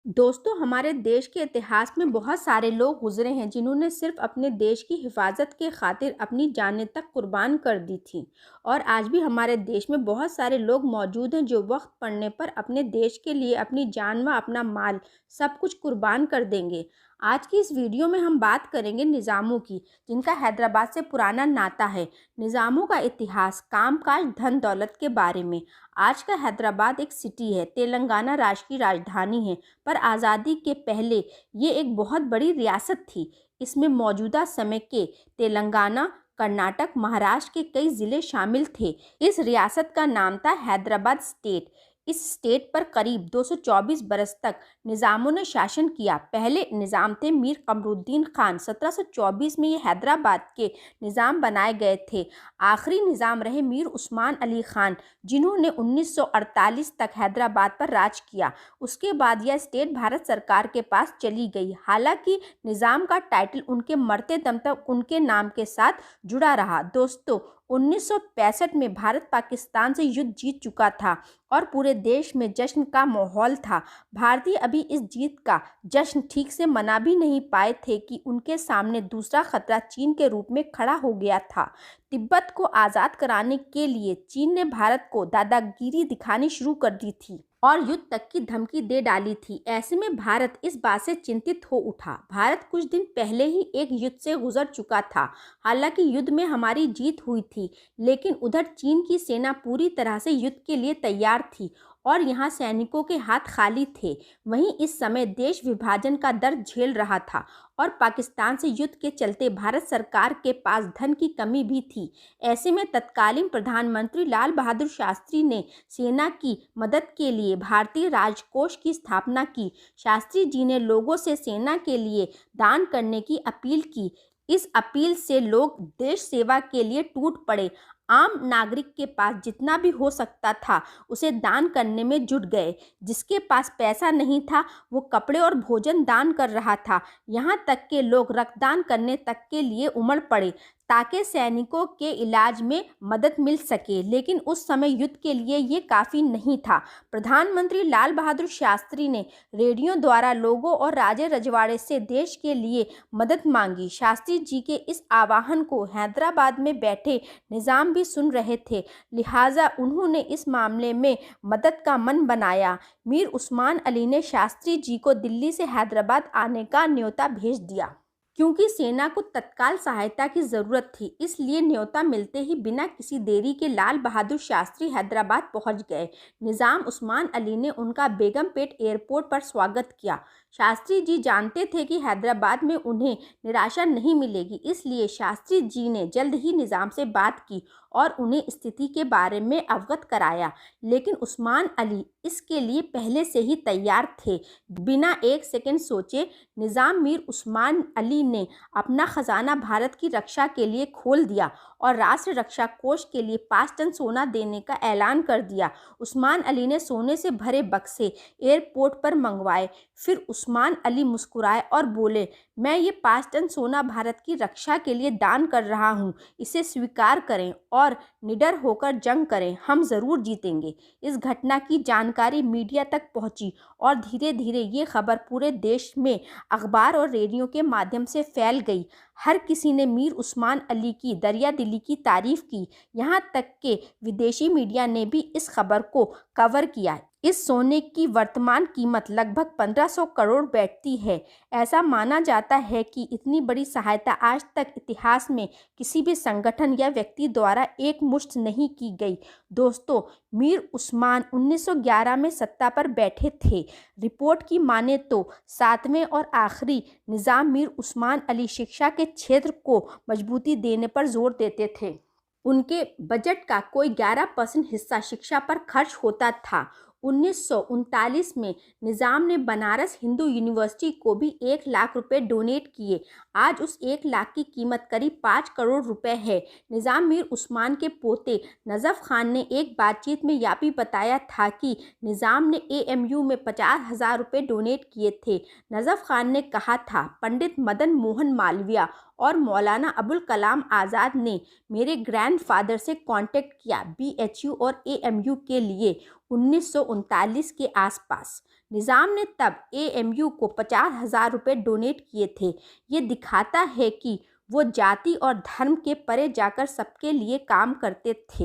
दोस्तों, हमारे देश के इतिहास में बहुत सारे लोग गुजरे हैं जिन्होंने सिर्फ अपने देश की हिफाजत के खातिर अपनी जानें तक कुर्बान कर दी थी। और आज भी हमारे देश में बहुत सारे लोग मौजूद हैं जो वक्त पड़ने पर अपने देश के लिए अपनी जान व अपना माल सब कुछ कुर्बान कर देंगे। आज की इस वीडियो में हम बात करेंगे निज़ामों की, जिनका हैदराबाद से पुराना नाता है। निज़ामों का इतिहास, कामकाज, धन दौलत के बारे में। आज का हैदराबाद एक सिटी है, तेलंगाना राज्य की राजधानी है, पर आज़ादी के पहले ये एक बहुत बड़ी रियासत थी। इसमें मौजूदा समय के तेलंगाना, कर्नाटक, महाराष्ट्र के कई ज़िले शामिल थे। इस रियासत का नाम था हैदराबाद स्टेट। इस स्टेट पर करीब 224 बरस तक निज़ामों ने शासन किया। पहले निज़ाम थे मीर कमरुद्दीन खान। 1724 में ये हैदराबाद के निज़ाम बनाए गए थे। आखिरी निज़ाम रहे मीर उस्मान अली खान, जिन्होंने 1948 तक हैदराबाद पर राज किया। उसके बाद यह स्टेट भारत सरकार के पास चली गई। हालांकि निज़ाम का टाइटल उनके मरते दम तक उनके नाम के साथ जुड़ा रहा। दोस्तों, 1965 में भारत पाकिस्तान से युद्ध जीत चुका था और पूरे देश में जश्न का माहौल था। भारतीय अभी इस जीत का जश्न ठीक से मना भी नहीं पाए थे कि उनके सामने दूसरा खतरा चीन के रूप में खड़ा हो गया था। तिब्बत को आज़ाद कराने के लिए चीन ने भारत को दादागिरी दिखानी शुरू कर दी थी और युद्ध तक की धमकी दे डाली थी। ऐसे में भारत इस बात से चिंतित हो उठा। भारत कुछ दिन पहले ही एक युद्ध से गुजर चुका था। हालांकि युद्ध में हमारी जीत हुई थी, लेकिन उधर चीन की सेना पूरी तरह से युद्ध के लिए तैयार थी और यहाँ सैनिकों के हाथ खाली थे। वहीं इस समय देश विभाजन का दर्द झेल रहा था और पाकिस्तान से युद्ध के चलते भारत सरकार के पास धन की कमी भी थी। ऐसे में तत्कालीन प्रधानमंत्री लाल बहादुर शास्त्री ने सेना की मदद के लिए भारतीय राजकोष की स्थापना की। शास्त्री जी ने लोगों से सेना के लिए दान करने की अपील की। इस अपील से लोग देश सेवा के लिए टूट पड़े। आम नागरिक के पास जितना भी हो सकता था उसे दान करने में जुट गए। जिसके पास पैसा नहीं था वो कपड़े और भोजन दान कर रहा था। यहाँ तक के लोग रक्तदान करने तक के लिए उमड़ पड़े ताकि सैनिकों के इलाज में मदद मिल सके। लेकिन उस समय युद्ध के लिए ये काफ़ी नहीं था। प्रधानमंत्री लाल बहादुर शास्त्री ने रेडियो द्वारा लोगों और राजे रजवाड़े से देश के लिए मदद मांगी। शास्त्री जी के इस आह्वान को हैदराबाद में बैठे निज़ाम भी सुन रहे थे, लिहाजा उन्होंने इस मामले में मदद का मन बनाया। मीर उस्मान अली ने शास्त्री जी को दिल्ली से हैदराबाद आने का न्योता भेज दिया। क्योंकि सेना को तत्काल सहायता की ज़रूरत थी, इसलिए न्योता मिलते ही बिना किसी देरी के लाल बहादुर शास्त्री हैदराबाद पहुंच गए। निज़ाम उस्मान अली ने उनका बेगमपेट एयरपोर्ट पर स्वागत किया। शास्त्री जी जानते थे कि हैदराबाद में उन्हें निराशा नहीं मिलेगी, इसलिए शास्त्री जी ने जल्द ही निज़ाम से बात की और उन्हें स्थिति के बारे में अवगत कराया। लेकिन उस्मान अली इसके लिए पहले से ही तैयार थे। बिना एक सेकंड सोचे निज़ाम मीर उस्मान अली ने अपना खजाना भारत की रक्षा के लिए खोल दिया और राष्ट्र रक्षा कोष के लिए 5 टन सोना देने का ऐलान कर दिया। उस्मान अली ने सोने से भरे बक्से एयरपोर्ट पर मंगवाए। फिर उस्मान अली मुस्कुराए और बोले, मैं ये 5 टन सोना भारत की रक्षा के लिए दान कर रहा हूँ। इसे स्वीकार करें और निडर होकर जंग करें, हम ज़रूर जीतेंगे। इस घटना की जानकारी मीडिया तक पहुँची और धीरे धीरे ये खबर पूरे देश में अखबार और रेडियो के माध्यम से फैल गई। हर किसी ने मीर उस्मान अली की दरियादिली की तारीफ की। यहाँ तक कि विदेशी मीडिया ने भी इस खबर को कवर किया। इस सोने की वर्तमान कीमत लगभग 1500 करोड़ बैठती है। ऐसा माना जाता है कि इतनी बड़ी सहायता आज तक इतिहास में किसी भी संगठन या व्यक्ति द्वारा एक मुश्त नहीं की गई। दोस्तों, मीर उस्मान 1911 में सत्ता पर बैठे थे। रिपोर्ट की माने तो 7वें और आखिरी निज़ाम मीर उस्मान अली शिक्षा के क्षेत्र को मजबूती देने पर जोर देते थे। उनके बजट का कोई 11% हिस्सा शिक्षा पर खर्च होता था। 1939 में निज़ाम ने बनारस हिंदू यूनिवर्सिटी को भी 1 लाख रुपए डोनेट किए। आज उस 1 लाख की कीमत करीब 5 करोड़ रुपए है। निज़ाम मीर उस्मान के पोते नजफ़ खान ने एक बातचीत में यह भी बताया था कि निज़ाम ने AMU में 50,000 रुपये डोनेट किए थे। नजफ़ खान ने कहा था, पंडित मदन मोहन मालवीय और मौलाना अबुल कलाम आज़ाद ने मेरे ग्रैंडफादर से कांटेक्ट किया BHU और AMU के लिए। 1939 के आसपास। निज़ाम ने तब AMU को 50,000 रुपये डोनेट किए थे। ये दिखाता है कि वो जाति और धर्म के परे जाकर सबके लिए काम करते थे।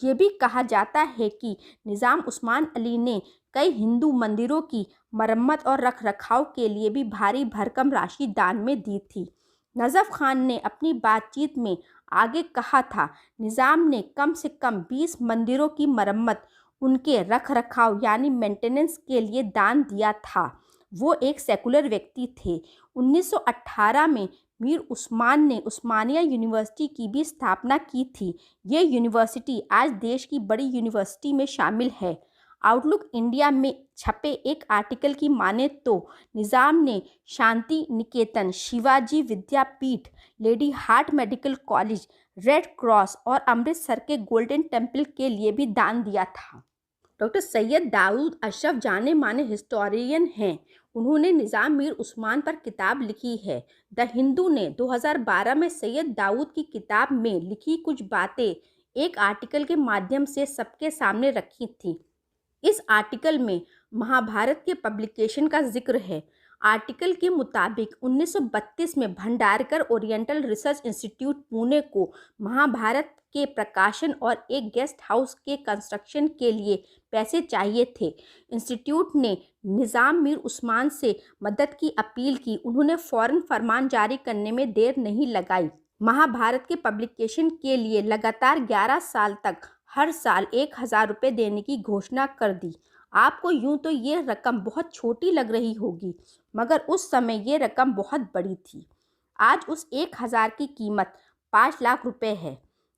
ये भी कहा जाता है कि निज़ाम उस्मान अली ने कई हिंदू मंदिरों की मरम्मत और रखरखाव के लिए भी भारी भरकम राशि दान में दी थी। नजफ़ खान ने अपनी बातचीत में आगे कहा था, निज़ाम ने कम से कम 20 मंदिरों की मरम्मत, उनके रखरखाव यानी मेंटेनेंस के लिए दान दिया था। वो एक सेकुलर व्यक्ति थे। 1918 में मीर उस्मान ने उस्मानिया यूनिवर्सिटी की भी स्थापना की थी। ये यूनिवर्सिटी आज देश की बड़ी यूनिवर्सिटी में शामिल है। आउटलुक इंडिया में छपे एक आर्टिकल की माने तो निज़ाम ने Shanti Niketan, Shivaji Vidyapeeth, lady Hardinge medical college, red cross और अमृतसर के गोल्डन टेम्पल के लिए भी दान दिया था। डॉक्टर सैयद दाऊद अशरफ जाने माने हिस्टोरियन हैं। उन्होंने निज़ाम मीर उस्मान पर किताब लिखी है। द हिंदू ने 2012 में सैयद दाऊद की किताब में लिखी कुछ बातें एक आर्टिकल के माध्यम से सबके सामने रखी थी। इस आर्टिकल में महाभारत के पब्लिकेशन का जिक्र है। आर्टिकल के मुताबिक 1932 में Bhandarkar oriental research institute Pune को महाभारत के प्रकाशन और एक गेस्ट हाउस के कंस्ट्रक्शन के लिए पैसे चाहिए थे। इंस्टीट्यूट ने निज़ाम मीर उस्मान से मदद की अपील की। उन्होंने फ़ौरन फरमान जारी करने में देर नहीं लगाई। महाभारत के पब्लिकेशन के लिए लगातार 11 साल तक हर साल 1,000 रुपये देने की घोषणा कर दी। आपको यूं तो ये रकम बहुत छोटी लग रही होगी, मगर उस समय ये रकम बहुत बड़ी थी। आज उस 1,000 की कीमत 5 लाख रुपए है।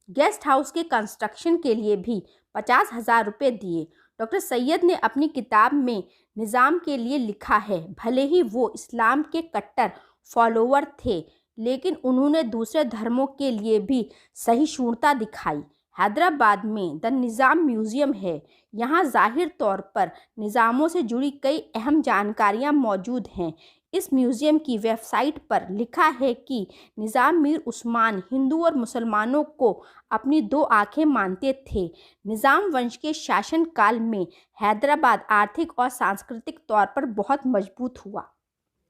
गेस्ट हाउस के कंस्ट्रक्शन के लिए भी 50,000 रुपये दिए। डॉक्टर सैयद ने अपनी किताब में निज़ाम के लिए लिखा है, भले ही वो इस्लाम के कट्टर फॉलोवर थे, लेकिन उन्होंने दूसरे धर्मों के लिए भी सहिष्णुता दिखाई। हैदराबाद में द निज़ाम म्यूज़ियम है। यहाँ ज़ाहिर तौर पर निज़ामों से जुड़ी कई अहम जानकारियाँ मौजूद हैं। इस म्यूज़ियम की वेबसाइट पर लिखा है कि निज़ाम मीर उस्मान हिंदू और मुसलमानों को अपनी दो आँखें मानते थे। निज़ाम वंश के शासनकाल में हैदराबाद आर्थिक और सांस्कृतिक तौर पर बहुत मजबूत हुआ।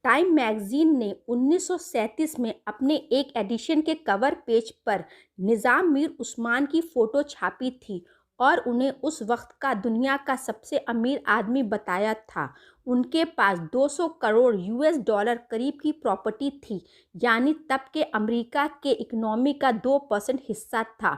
टाइम मैगज़ीन ने 1937 में अपने एक एडिशन के कवर पेज पर निज़ाम मीर उस्मान की फ़ोटो छापी थी और उन्हें उस वक्त का दुनिया का सबसे अमीर आदमी बताया था। उनके पास 200 करोड़ US डॉलर करीब की प्रॉपर्टी थी, यानी तब के अमेरिका के इकनॉमी का 2% हिस्सा था।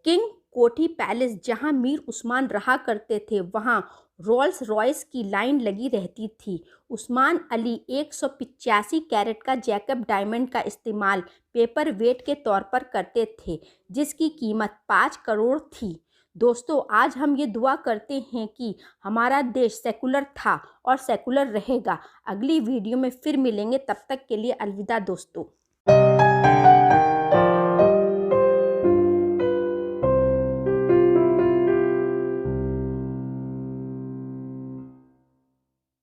किंग कोठी पैलेस, जहां मीर उस्मान रहा करते थे, वहां रोल्स रॉयस की लाइन लगी रहती थी। उस्मान अली 185 कैरेट का जैकब डायमंड का इस्तेमाल पेपर वेट के तौर पर करते थे, जिसकी कीमत 5 करोड़ थी। दोस्तों, आज हम ये दुआ करते हैं कि हमारा देश सेकुलर था और सेकुलर रहेगा। अगली वीडियो में फिर मिलेंगे, तब तक के लिए अलविदा दोस्तों।